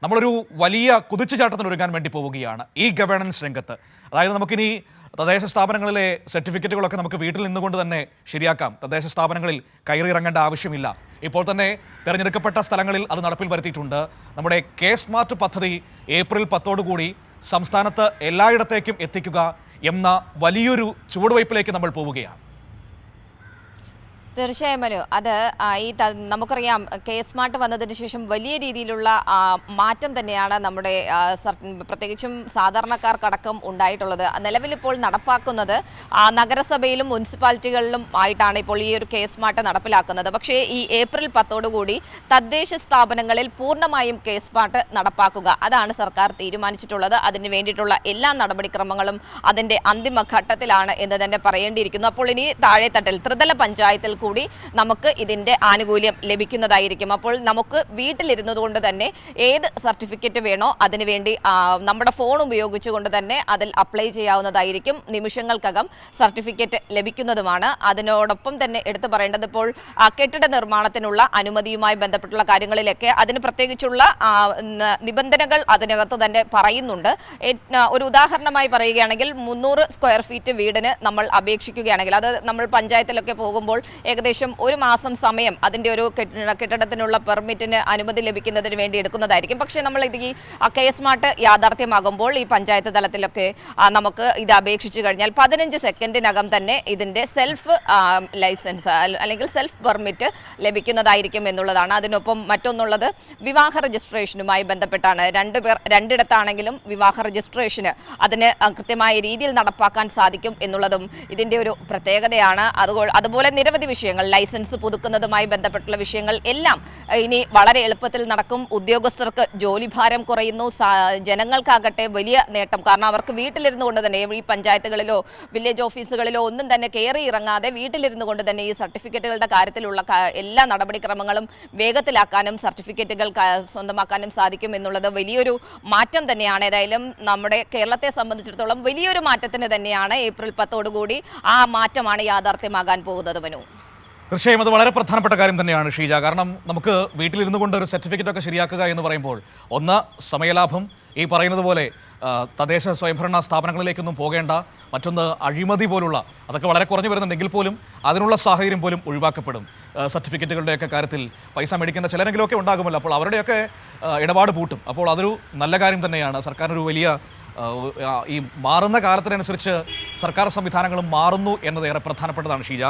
നമ്മളൊരു വലിയ കുതിച്ചുചാട്ടത്തിന് ഒരുങ്ങാൻ വേണ്ടി പോവുകയാണ് ഈ ഗവേണൻസ് രംഗത്ത്. അതായത് നമുക്കിനി തദ്ദേശ സ്ഥാപനങ്ങളിലെ സർട്ടിഫിക്കറ്റുകളൊക്കെ നമുക്ക് വീട്ടിൽ നിന്നുകൊണ്ട് തന്നെ ശരിയാക്കാം. തദ്ദേശ സ്ഥാപനങ്ങളിൽ കയറിയിറങ്ങേണ്ട ആവശ്യമില്ല. ഇപ്പോൾ തന്നെ തിരഞ്ഞെടുക്കപ്പെട്ട സ്ഥലങ്ങളിൽ അത് നടപ്പിൽ വരുത്തിയിട്ടുണ്ട്. നമ്മുടെ കെ സ്മാർട്ട് പദ്ധതി ഏപ്രിൽ 10 കൂടി സംസ്ഥാനത്ത് എല്ലായിടത്തേക്കും എത്തിക്കുക എന്ന വലിയൊരു ചുവടുവയ്പ്പിലേക്ക് നമ്മൾ പോവുകയാണ്. തീർച്ചയായും മനു, അത് നമുക്കറിയാം കെ സ്മാർട്ട് വന്നതിന് ശേഷം വലിയ രീതിയിലുള്ള മാറ്റം തന്നെയാണ് നമ്മുടെ പ്രത്യേകിച്ചും സാധാരണക്കാർക്കടക്കം ഉണ്ടായിട്ടുള്ളത്. നിലവിലിപ്പോൾ നടപ്പാക്കുന്നത് നഗരസഭയിലും മുനിസിപ്പാലിറ്റികളിലും ആയിട്ടാണ് ഇപ്പോൾ ഈ ഒരു കെ സ്മാർട്ട് നടപ്പിലാക്കുന്നത്. പക്ഷേ ഈ ഏപ്രിൽ 10 കൂടി തദ്ദേശ സ്ഥാപനങ്ങളിൽ പൂർണ്ണമായും കെ സ്മാർട്ട് നടപ്പാക്കുക, അതാണ് സർക്കാർ തീരുമാനിച്ചിട്ടുള്ളത്. അതിന് വേണ്ടിയിട്ടുള്ള എല്ലാ നടപടിക്രമങ്ങളും അതിൻ്റെ അന്തിമഘട്ടത്തിലാണ് എന്ന് തന്നെ പറയേണ്ടിയിരിക്കുന്നു. അപ്പോൾ ഇനി താഴെത്തട്ടിൽ ത്രിതല പഞ്ചായത്തിൽ കൂടി നമുക്ക് ഇതിൻ്റെ ആനുകൂല്യം ലഭിക്കുന്നതായിരിക്കും. അപ്പോൾ നമുക്ക് വീട്ടിലിരുന്നതുകൊണ്ട് തന്നെ ഏത് സർട്ടിഫിക്കറ്റ് വേണോ അതിനുവേണ്ടി നമ്മുടെ ഫോൺ ഉപയോഗിച്ചുകൊണ്ട് തന്നെ അതിൽ അപ്ലൈ ചെയ്യാവുന്നതായിരിക്കും. നിമിഷങ്ങൾക്കകം സർട്ടിഫിക്കറ്റ് ലഭിക്കുന്നതുമാണ്. അതിനോടൊപ്പം തന്നെ എടുത്തു പറയേണ്ടത് ഇപ്പോൾ കെട്ടിട നിർമ്മാണത്തിനുള്ള അനുമതിയുമായി ബന്ധപ്പെട്ടുള്ള കാര്യങ്ങളിലൊക്കെ അതിന് പ്രത്യേകിച്ചുള്ള നിബന്ധനകൾ അതിനകത്ത് തന്നെ പറയുന്നുണ്ട്. ഒരു ഉദാഹരണമായി പറയുകയാണെങ്കിൽ 300 സ്ക്വയർ ഫീറ്റ് വീടിന് നമ്മൾ അപേക്ഷിക്കുകയാണെങ്കിൽ അത് നമ്മൾ പഞ്ചായത്തിലൊക്കെ പോകുമ്പോൾ ഏകദേശം ഒരു മാസം സമയം അതിൻ്റെ ഒരു കെട്ടിടത്തിനുള്ള പെർമിറ്റിന് അനുമതി ലഭിക്കുന്നതിന് വേണ്ടി എടുക്കുന്നതായിരിക്കും. പക്ഷേ നമ്മൾ ഇത് ഈ കെ സ്മാർട്ട് യാഥാർത്ഥ്യമാകുമ്പോൾ ഈ പഞ്ചായത്ത് തലത്തിലൊക്കെ നമുക്ക് ഇത് അപേക്ഷിച്ചു കഴിഞ്ഞാൽ 15 സെക്കൻഡിനകം തന്നെ ഇതിൻ്റെ സെൽഫ് ലൈസൻസ് അല്ലെങ്കിൽ സെൽഫ് പെർമിറ്റ് ലഭിക്കുന്നതായിരിക്കും എന്നുള്ളതാണ്. അതിനൊപ്പം മറ്റൊന്നുള്ളത് വിവാഹ രജിസ്ട്രേഷനുമായി ബന്ധപ്പെട്ടാണ്. രണ്ടിടത്താണെങ്കിലും വിവാഹ രജിസ്ട്രേഷന് അതിന് കൃത്യമായ രീതിയിൽ നടപ്പാക്കാൻ സാധിക്കും എന്നുള്ളതും ഇതിൻ്റെ ഒരു പ്രത്യേകതയാണ്. അതുപോലെ നിരവധി വിഷയങ്ങൾ, ലൈസൻസ് പുതുക്കുന്നതുമായി ബന്ധപ്പെട്ടുള്ള വിഷയങ്ങൾ എല്ലാം ഇനി വളരെ എളുപ്പത്തിൽ നടക്കും. ഉദ്യോഗസ്ഥർക്ക് ജോലിഭാരം കുറയുന്നു, ജനങ്ങൾക്കാകട്ടെ വലിയ നേട്ടം. കാരണം അവർക്ക് വീട്ടിലിരുന്നു കൊണ്ട് തന്നെ ഈ പഞ്ചായത്തുകളിലോ വില്ലേജ് ഓഫീസുകളിലോ ഒന്നും തന്നെ കയറി ഇറങ്ങാതെ വീട്ടിലിരുന്നു കൊണ്ട് തന്നെ ഈ സർട്ടിഫിക്കറ്റുകളുടെ കാര്യത്തിലുള്ള എല്ലാ നടപടിക്രമങ്ങളും വേഗത്തിലാക്കാനും സർട്ടിഫിക്കറ്റുകൾ സ്വന്തമാക്കാനും സാധിക്കും എന്നുള്ളത് വലിയൊരു മാറ്റം തന്നെയാണ്. ഏതായാലും നമ്മുടെ കേരളത്തെ സംബന്ധിച്ചിടത്തോളം വലിയൊരു മാറ്റത്തിന് തന്നെയാണ് ഏപ്രിൽ 10 കൂടി ആ മാറ്റമാണ് യാഥാർത്ഥ്യമാകാൻ പോകുന്നത്. മനു, തീർച്ചയായും അത് വളരെ പ്രധാനപ്പെട്ട കാര്യം തന്നെയാണ് ഷീജ. കാരണം നമുക്ക് വീട്ടിലിരുന്നു കൊണ്ട് ഒരു സർട്ടിഫിക്കറ്റ് ഒക്കെ ശരിയാക്കുക എന്ന് പറയുമ്പോൾ ഒന്ന് സമയലാഭം, ഈ പറയുന്നത് പോലെ തദ്ദേശ സ്വയംഭരണ സ്ഥാപനങ്ങളിലേക്കൊന്നും പോകേണ്ട, മറ്റൊന്ന് അഴിമതി പോലുള്ള അതൊക്കെ വളരെ കുറഞ്ഞു വരുന്നുണ്ടെങ്കിൽ പോലും അതിനുള്ള സാഹചര്യം പോലും ഒഴിവാക്കപ്പെടും. സർട്ടിഫിക്കറ്റുകളുടെയൊക്കെ കാര്യത്തിൽ പൈസ മേടിക്കുന്ന ചിലരെങ്കിലുമൊക്കെ ഉണ്ടാകുമല്ലോ, അപ്പോൾ അവരുടെയൊക്കെ ഇടപാട് പൂട്ടും. അപ്പോൾ അതൊരു നല്ല കാര്യം തന്നെയാണ്. സർക്കാരിനൊരു വലിയ ഈ മാറുന്ന കാലത്തിനനുസരിച്ച് സർക്കാർ സംവിധാനങ്ങളും മാറുന്നു എന്നത് ഏറെ പ്രധാനപ്പെട്ടതാണ് ഷീജ.